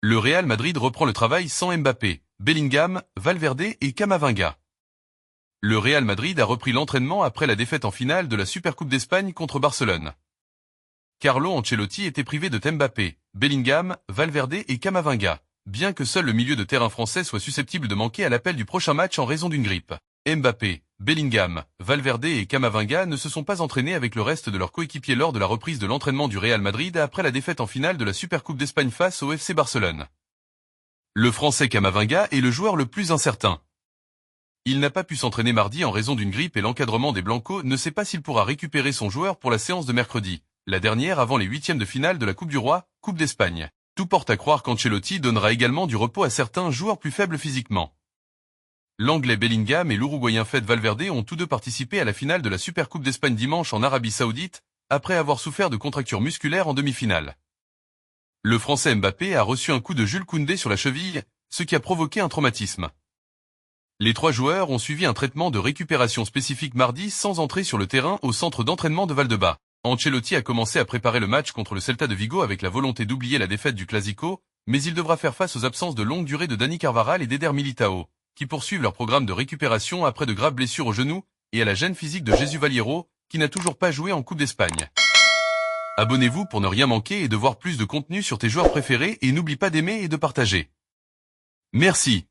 Le Real Madrid reprend le travail sans Mbappé, Bellingham, Valverde et Camavinga. Le Real Madrid a repris l'entraînement après la défaite en finale de la Supercoupe d'Espagne contre Barcelone. Carlo Ancelotti était privé de Mbappé, Bellingham, Valverde et Camavinga, bien que seul le milieu de terrain français soit susceptible de manquer à l'appel du prochain match en raison d'une grippe. Mbappé, Bellingham, Valverde et Camavinga ne se sont pas entraînés avec le reste de leurs coéquipiers lors de la reprise de l'entraînement du Real Madrid après la défaite en finale de la Supercoupe d'Espagne face au FC Barcelone. Le Français Camavinga est le joueur le plus incertain. Il n'a pas pu s'entraîner mardi en raison d'une grippe et l'encadrement des Blancos ne sait pas s'il pourra récupérer son joueur pour la séance de mercredi, la dernière avant les huitièmes de finale de la Coupe du Roi, Coupe d'Espagne. Tout porte à croire qu'Ancelotti donnera également du repos à certains joueurs plus faibles physiquement. L'Anglais Bellingham et l'Uruguayen Fede Valverde ont tous deux participé à la finale de la Supercoupe d'Espagne dimanche en Arabie Saoudite, après avoir souffert de contractures musculaires en demi-finale. Le Français Mbappé a reçu un coup de Jules Koundé sur la cheville, ce qui a provoqué un traumatisme. Les trois joueurs ont suivi un traitement de récupération spécifique mardi sans entrer sur le terrain au centre d'entraînement de Valdebebas. Ancelotti a commencé à préparer le match contre le Celta de Vigo avec la volonté d'oublier la défaite du Clasico, mais il devra faire face aux absences de longue durée de Dani Carvajal et d'Eder Militao, qui poursuivent leur programme de récupération après de graves blessures au genou, et à la gêne physique de Jesús Valleiro, qui n'a toujours pas joué en Coupe d'Espagne. Abonnez-vous pour ne rien manquer et de voir plus de contenu sur tes joueurs préférés et n'oublie pas d'aimer et de partager. Merci.